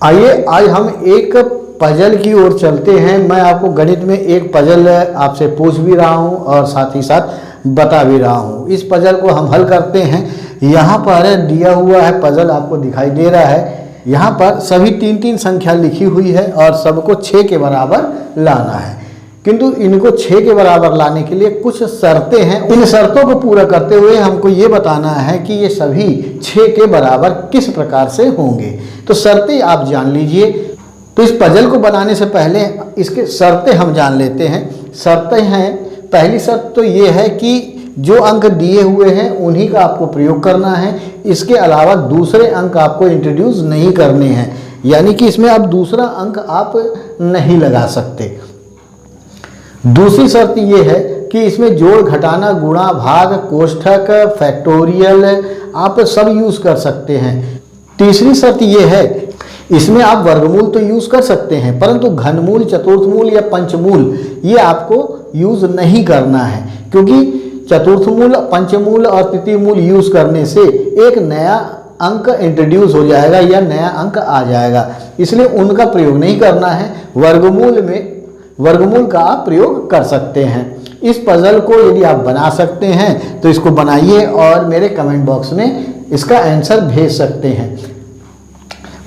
आइए आज हम एक पजल की ओर चलते हैं। मैं आपको गणित में एक पजल आपसे पूछ भी रहा हूं और साथ ही साथ बता भी रहा हूं। इस पजल को हम हल करते हैं। यहाँ पर दिया हुआ है पजल, आपको दिखाई दे रहा है। यहाँ पर सभी तीन तीन संख्या लिखी हुई है और सबको 6 के बराबर लाना है, किंतु इनको 6 के बराबर लाने के लिए कुछ शर्तें हैं। इन शर्तों को पूरा करते हुए हमको ये बताना है कि ये सभी 6 के बराबर किस प्रकार से होंगे। तो शर्तें आप जान लीजिए। तो इस पजल को बनाने से पहले इसके शर्तें हम जान लेते हैं। शर्तें हैं, पहली शर्त तो ये है कि जो अंक दिए हुए हैं उन्हीं का आपको प्रयोग करना है। इसके अलावा दूसरे अंक आपको इंट्रोड्यूस नहीं करने हैं, यानी कि इसमें अब दूसरा अंक आप नहीं लगा सकते। दूसरी शर्त ये है कि इसमें जोड़, घटाना, गुणा, भाग, कोष्ठक, फैक्टोरियल आप सब यूज कर सकते हैं। तीसरी शर्त ये है, इसमें आप वर्गमूल तो यूज कर सकते हैं, परंतु घनमूल, चतुर्थमूल या पंचमूल ये आपको यूज नहीं करना है, क्योंकि चतुर्थमूल, पंचमूल और तृतीय मूल यूज करने से एक नया अंक इंट्रोड्यूस हो जाएगा या नया अंक आ जाएगा, इसलिए उनका प्रयोग नहीं करना है। वर्गमूल का आप प्रयोग कर सकते हैं। इस पजल को यदि आप बना सकते हैं तो इसको बनाइए और मेरे कमेंट बॉक्स में इसका आंसर भेज सकते हैं।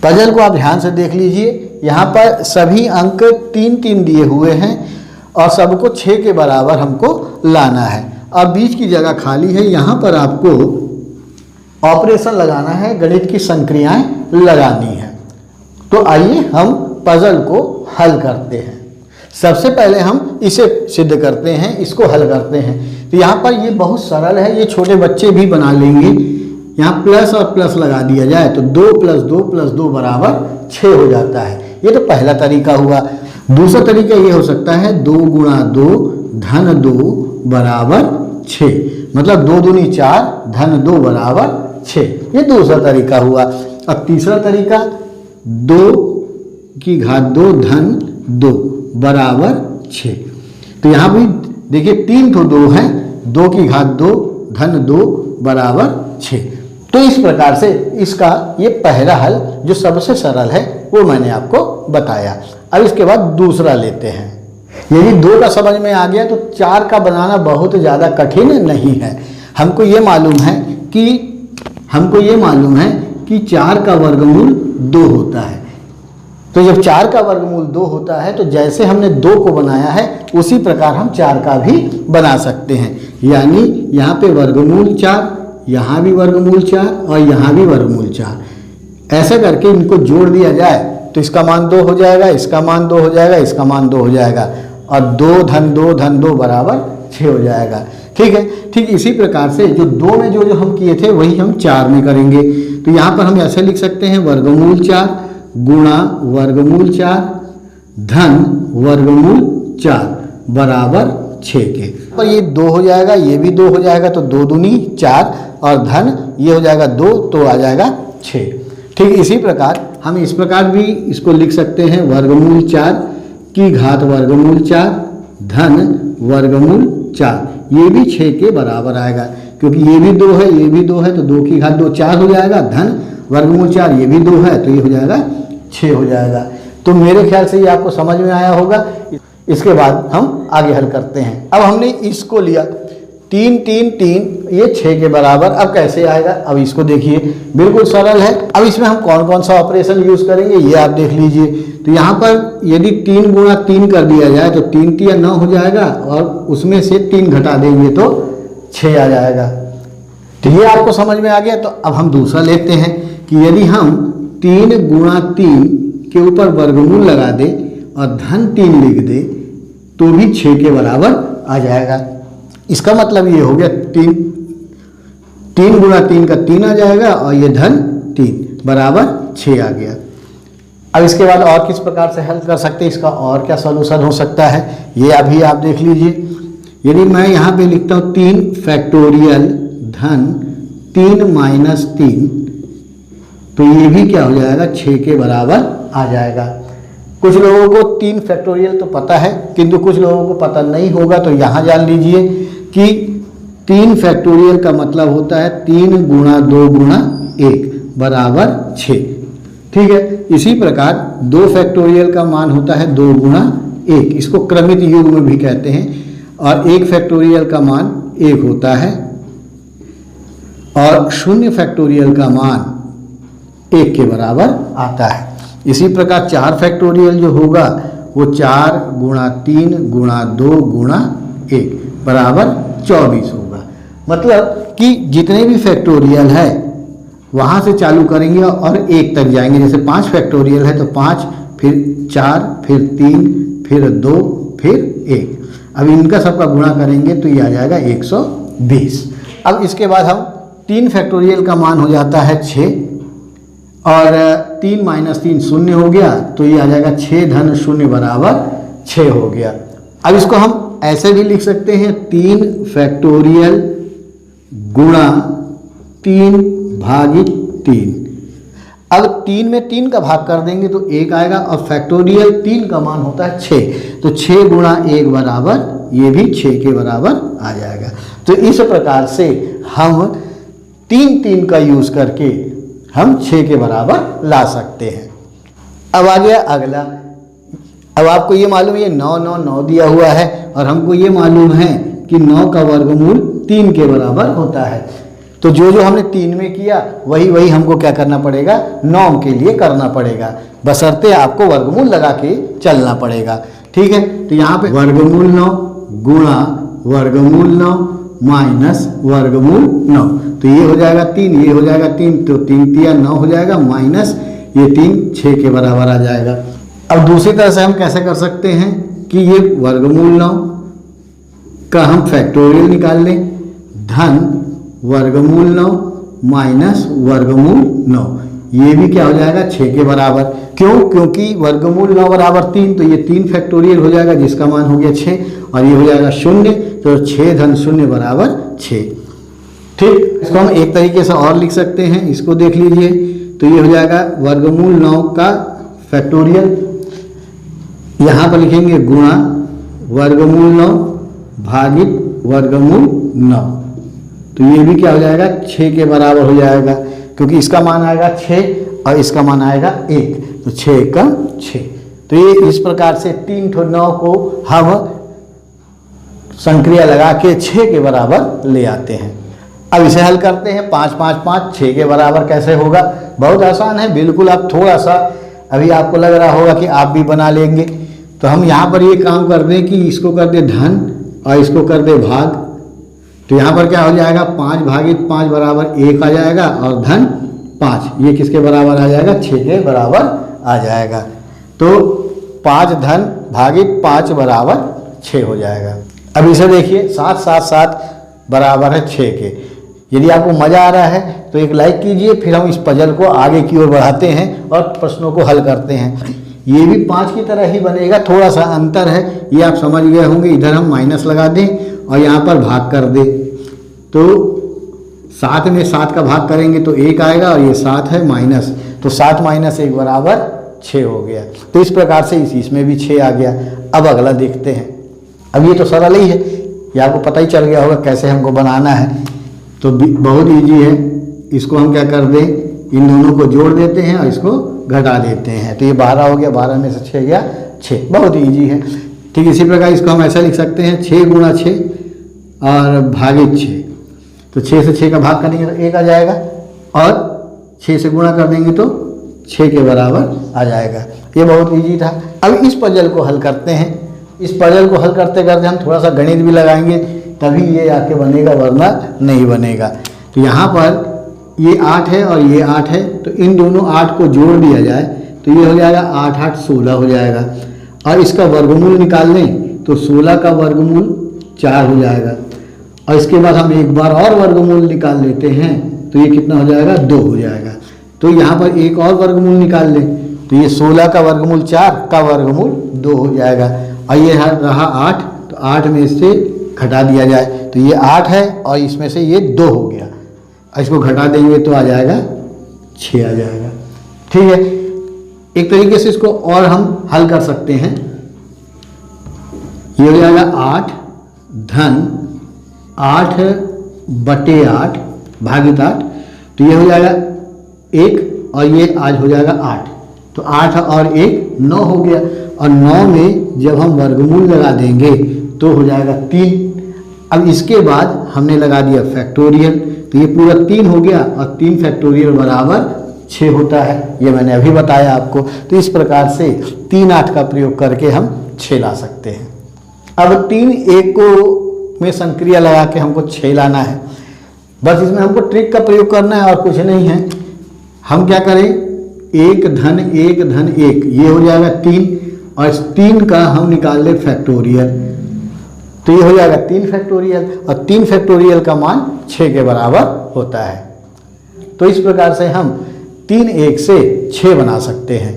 पजल को आप ध्यान से देख लीजिए। यहाँ पर सभी अंक 3-3 दिए हुए हैं और सबको 6 के बराबर हमको लाना है और बीच की जगह खाली है। यहाँ पर आपको ऑपरेशन लगाना है, गणित की संक्रियाएं लगानी है। तो आइए हम पजल को हल करते हैं। सबसे पहले हम इसे सिद्ध करते हैं, इसको हल करते हैं। तो यहाँ पर ये बहुत सरल है, ये छोटे बच्चे भी बना लेंगे। यहाँ प्लस और प्लस लगा दिया जाए तो 2 + 2 + 2 बराबर 6 हो जाता है। ये तो पहला तरीका हुआ। दूसरा तरीका ये हो सकता है 2 × 2 धन 2 बराबर 6, मतलब 2 दूनी 4 धन 2 बराबर 6। ये दूसरा तरीका हुआ। अब तीसरा तरीका 2 की घात 2 धन 2 बराबर 6। तो यहाँ भी देखिए 3 तो 2 हैं, 2 की घात 2 धन 2 बराबर 6। तो इस प्रकार से इसका ये पहला हल जो सबसे सरल है वो मैंने आपको बताया। अब इसके बाद दूसरा लेते हैं। यदि 2 का समझ में आ गया तो 4 का बनाना बहुत ज़्यादा कठिन नहीं है। हमको ये मालूम है कि 4 का वर्गमूल 2 होता है। तो जब 4 का वर्गमूल 2 होता है तो जैसे हमने 2 को बनाया है उसी प्रकार हम 4 का भी बना सकते हैं। यानी यहाँ पे वर्गमूल 4, यहाँ भी वर्गमूल 4 और यहाँ भी वर्गमूल 4। ऐसा करके इनको जोड़ दिया जाए तो इसका मान 2 हो जाएगा, इसका मान 2 हो जाएगा, इसका मान 2 हो जाएगा और 2 धन 2 धन 2 बराबर 6 हो जाएगा। ठीक है। ठीक इसी प्रकार से जो 2 में जो हम किए थे वही हम 4 में करेंगे। तो यहाँ पर हम ऐसे लिख सकते हैं वर्गमूल 4 गुणा वर्गमूल 4 धन वर्गमूल 4 बराबर 6 के। पर ये 2 हो जाएगा, ये भी 2 हो जाएगा, तो 2 दूनी 4 और धन ये हो जाएगा 2 तो आ जाएगा 6। ठीक इसी प्रकार हम इस प्रकार भी इसको लिख सकते हैं वर्गमूल 4 की घात वर्गमूल 4 धन वर्गमूल 4। ये भी 6 के बराबर आएगा, क्योंकि ये भी 2 है, ये भी 2 है, तो 2 की घात 2 4 हो जाएगा धन वर्गमूल 4, ये भी 2 है तो ये हो जाएगा 6 हो जाएगा। तो मेरे ख्याल से ये आपको समझ में आया होगा। इसके बाद हम आगे हल करते हैं। अब हमने इसको लिया 3 3 3, ये 6 के बराबर। अब कैसे आएगा, अब इसको देखिए, बिल्कुल सरल है। अब इसमें हम कौन कौन सा ऑपरेशन यूज करेंगे ये आप देख लीजिए। तो यहाँ पर यदि 3 × 3 कर दिया जाए तो 3 × 9 हो जाएगा और उसमें से 3 घटा देंगे तो 6 आ जाएगा। तो ये आपको समझ में आ गया। तो अब हम दूसरा लेते हैं कि यदि हम 3 × 3 के ऊपर वर्गमूल लगा दे और धन 3 लिख दे तो भी 6 के बराबर आ जाएगा। इसका मतलब ये हो गया 3 × 3 का 3 आ जाएगा और ये धन 3 बराबर 6 आ गया। अब इसके बाद और किस प्रकार से हल कर सकते हैं, इसका और क्या सॉल्यूशन हो सकता है ये अभी आप देख लीजिए। यदि मैं यहाँ पे लिखता हूँ 3 फैक्टोरियल धन 3 - 3 तो ये भी क्या हो जाएगा 6 के बराबर आ जाएगा। कुछ लोगों को 3 फैक्टोरियल तो पता है, किंतु कुछ लोगों को पता नहीं होगा। तो यहाँ जान लीजिए कि 3 फैक्टोरियल का मतलब होता है 3 × 2 × 1 बराबर 6। ठीक है। इसी प्रकार 2 फैक्टोरियल का मान होता है 2 गुणा 1, इसको क्रमित युग्म भी कहते हैं। और 1 फैक्टोरियल का मान 1 होता है और 0 फैक्टोरियल का मान 1 के बराबर आता है। इसी प्रकार 4 फैक्टोरियल जो होगा वो 4 गुणा 3 गुणा 2 गुणा 1 बराबर 24 होगा। मतलब कि जितने भी फैक्टोरियल है वहाँ से चालू करेंगे और 1 तक जाएंगे। जैसे 5 फैक्टोरियल है तो 5 फिर 4 फिर 3 फिर 2 फिर 1। अब इनका सबका गुणा करेंगे तो ये आ जाएगा 120। अब इसके बाद हम 3 फैक्टोरियल का मान हो जाता है 6 और 3 माइनस 3 0 हो गया तो ये आ जाएगा 6 धन 0 बराबर 6 हो गया। अब इसको हम ऐसे भी लिख सकते हैं 3 फैक्टोरियल गुणा 3 भागित 3। अब 3 में 3 का भाग कर देंगे तो 1 आएगा और फैक्टोरियल 3 का मान होता है 6, तो 6 गुणा 1 बराबर ये भी 6 के बराबर आ जाएगा। तो इस प्रकार से हम 3 का यूज करके हम 6 के बराबर ला सकते हैं। अब आ गया अगला। अब आपको ये मालूम है ये 9 9 9 दिया हुआ है और हमको ये मालूम है कि 9 का वर्गमूल 3 के बराबर होता है। तो जो जो हमने 3 में किया वही हमको क्या करना पड़ेगा 9 के लिए करना पड़ेगा, बशर्ते आपको वर्गमूल लगा के चलना पड़ेगा। ठीक है, तो यहाँ पे वर्गमूल 9 गुणा वर्गमूल 9 माइनस वर्गमूल 9, तो ये हो जाएगा 3, ये हो जाएगा 3, तो 3 तिया 9 हो जाएगा माइनस ये 3 6 के बराबर आ जाएगा। अब दूसरी तरह से हम कैसे कर सकते हैं कि ये वर्गमूल 9 का हम फैक्टोरियल निकाल लें, धन वर्गमूल 9 माइनस वर्गमूल 9, ये भी क्या हो जाएगा 6 के बराबर। क्यों? क्योंकि वर्गमूल 9 बराबर 3, तो ये 3 फैक्टोरियल हो जाएगा जिसका मान हो गया 6 और ये हो जाएगा 0, तो 6 धन 0 बराबर 6। ठीक, इसको हम एक तरीके से और लिख सकते हैं, इसको देख लीजिए। तो ये हो जाएगा वर्गमूल 9 का फैक्टोरियल, यहाँ पर लिखेंगे गुणा वर्गमूल 9 भागित वर्गमूल 9, तो ये भी क्या हो जाएगा 6 के बराबर हो जाएगा, क्योंकि इसका मान आएगा 6 और इसका मान आएगा 1, तो 6 का 6। तो ये इस प्रकार से 3 ठो 9 को हम संक्रिया लगा के 6 के बराबर ले आते हैं। अब इसे हल करते हैं, 5 5 5 6 के बराबर कैसे होगा? बहुत आसान है, बिल्कुल। आप थोड़ा सा अभी आपको लग रहा होगा कि आप भी बना लेंगे, तो हम यहाँ पर ये काम कर दें कि इसको कर दे धन और इसको कर दे भाग, तो यहाँ पर क्या हो जाएगा 5 भागित 5 बराबर 1 आ जाएगा और धन 5, ये किसके बराबर आ जाएगा 6 के बराबर आ जाएगा। तो 5 धन भागित 5 बराबर 6 हो जाएगा। अब इसे देखिए 7 7 7 बराबर है 6 के। यदि आपको मज़ा आ रहा है तो एक लाइक कीजिए, फिर हम इस पजल को आगे की ओर बढ़ाते हैं और प्रश्नों को हल करते हैं। ये भी 5 की तरह ही बनेगा, थोड़ा सा अंतर है, ये आप समझ गए होंगे। इधर हम माइनस लगा दें और यहाँ पर भाग कर दें, तो 7 में 7 का भाग करेंगे तो 1 आएगा और ये 7 है माइनस, तो 7 माइनस 1 बराबर 6 हो गया। तो इस प्रकार से इसमें भी 6 आ गया। अब अगला देखते हैं। अब ये तो सरल ही है, ये आपको पता ही चल गया होगा कैसे हमको बनाना है, तो बहुत ईजी है। इसको हम क्या कर दें, इन दोनों को जोड़ देते हैं और इसको घटा देते हैं, तो ये 12 हो गया, 12 में से 6 गया 6, बहुत ईजी है। ठीक इसी प्रकार इसको हम ऐसा लिख सकते हैं 6 गुणा 6 और भागित 6, तो 6 से 6 का भाग करेंगे तो 1 आ जाएगा और 6 से गुणा कर देंगे तो 6 के बराबर आ जाएगा। ये बहुत ईजी था। अब इस पजल को हल करते हैं। इस पजल को हल करते करते हम थोड़ा सा गणित भी लगाएंगे, तभी ये आके बनेगा, वरना नहीं बनेगा। तो यहाँ पर ये 8 है और ये 8 है, तो इन दोनों 8 को जोड़ दिया जाए तो ये हो जाएगा 8 8 16 हो जाएगा। और इसका वर्गमूल निकाल लें तो 16 का वर्गमूल 4 हो जाएगा। और इसके बाद हम एक बार और वर्गमूल निकाल लेते हैं तो ये कितना हो जाएगा 2 हो जाएगा। तो यहाँ पर एक और वर्गमूल निकाल लें तो ये 16 का वर्गमूल 4 का वर्गमूल 2 हो जाएगा। और ये रहा 8, तो 8 में से घटा दिया जाए तो ये 8 है और इसमें से ये 2 हो गया, और इसको घटा देंगे तो आ जाएगा 6 आ जाएगा। ठीक है, एक तरीके से इसको और हम हल कर सकते हैं। ये हो जाएगा 8 धन 8 बटे 8 भागित 8, तो ये हो जाएगा 1 और ये आज हो जाएगा 8, तो 8 और 1 9 हो गया। और 9 में जब हम वर्गमूल लगा देंगे तो हो जाएगा 3। अब इसके बाद हमने लगा दिया फैक्टोरियल, तो ये पूरा 3 हो गया और 3 फैक्टोरियल बराबर 6 होता है, ये मैंने अभी बताया आपको। तो इस प्रकार से 3 8 का प्रयोग करके हम 6 ला सकते हैं। अब 3 1 को में संक्रिया लगा के हमको 6 लाना है, बस इसमें हमको ट्रिक का प्रयोग करना है और कुछ नहीं है। हम क्या करें, 1 धन 1 धन 1 ये हो जाएगा 3, और इस 3 का हम निकाल ले फैक्टोरियल, तो ये हो जाएगा 3 फैक्टोरियल, और 3 फैक्टोरियल का मान 6 के बराबर होता है। तो इस प्रकार से हम 3 1 से 6 बना सकते हैं।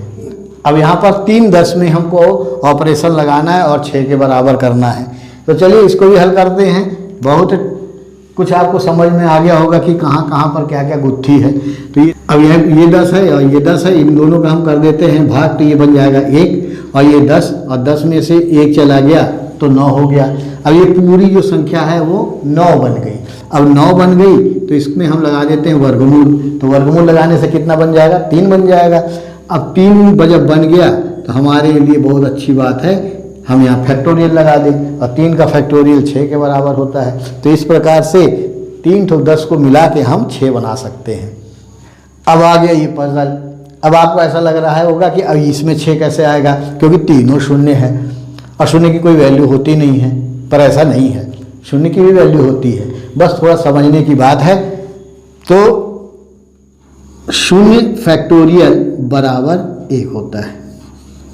अब यहाँ पर 3 10 में हमको ऑपरेशन लगाना है और 6 के बराबर करना है। तो चलिए इसको भी हल करते हैं। बहुत कुछ आपको समझ में आ गया होगा कि कहाँ कहाँ पर क्या क्या गुत्थी है। तो ये अब ये 10 है और ये 10 है, इन दोनों का हम कर देते हैं भाग, तो ये बन जाएगा 1, और ये 10, और 10 में से 1 चला गया तो 9 हो गया। अब ये पूरी जो संख्या है वो 9 बन गई। अब 9 बन गई तो इसमें हम लगा देते हैं वर्गमूल, तो वर्गमूल लगाने से कितना बन जाएगा, 3 बन जाएगा। अब 3 जब बन गया तो हमारे लिए बहुत अच्छी बात है, हम यहाँ फैक्टोरियल लगा दें, और 3 का फैक्टोरियल 6 के बराबर होता है। तो इस प्रकार से 3 तो 10 को मिला के हम 6 बना सकते हैं। अब आ गया ये पजल। अब आपको ऐसा लग रहा है होगा कि अब इसमें 6 कैसे आएगा, क्योंकि तीनों शून्य है और शून्य की कोई वैल्यू होती नहीं है, पर ऐसा नहीं है, शून्य की भी वैल्यू होती है, बस थोड़ा समझने की बात है। तो 0 फैक्टोरियल बराबर 1 होता है,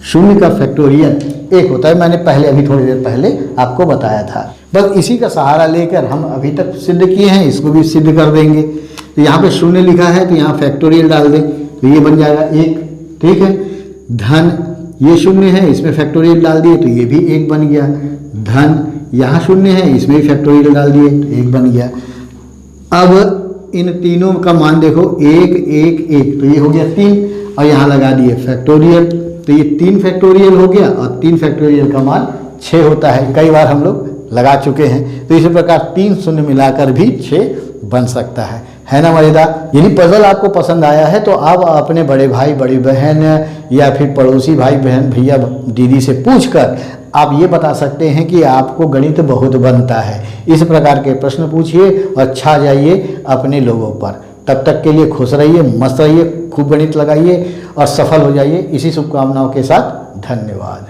0 का फैक्टोरियल 1 होता है। मैंने पहले अभी थोड़ी देर पहले आपको बताया था। बस इसी का सहारा लेकर हम अभी तक सिद्ध किए हैं, इसको भी सिद्ध कर देंगे। तो यहाँ पे 0 लिखा है तो यहाँ फैक्टोरियल डाल दें, तो ये बन जाएगा 1, ठीक है। धन ये 0 है, इसमें फैक्टोरियल डाल दिए तो ये भी 1 बन गया। धन यहाँ 0 है, इसमें भी फैक्टोरियल डाल दिए तो 1 बन गया। अब इन तीनों का मान देखो, 1 1 1, तो ये हो गया 3, और यहाँ लगा दिए फैक्टोरियल, तो ये 3 फैक्टोरियल हो गया, और 3 फैक्टोरियल का मान 6 होता है। कई बार हम लोग लगा चुके हैं। तो इसी प्रकार 3 शून्य मिलाकर भी 6 बन सकता है ना मजेदार। यदि पजल आपको पसंद आया है तो आप अपने बड़े भाई बड़ी बहन या फिर पड़ोसी भाई बहन भैया दीदी से पूछकर आप ये बता सकते हैं कि आपको गणित बहुत बनता है। इस प्रकार के प्रश्न पूछिए और छा जाइए अपने लोगों पर। तब तक के लिए खुश रहिए, मस्त रहिए, खूब गणित लगाइए और सफल हो जाइए। इसी शुभकामनाओं के साथ धन्यवाद।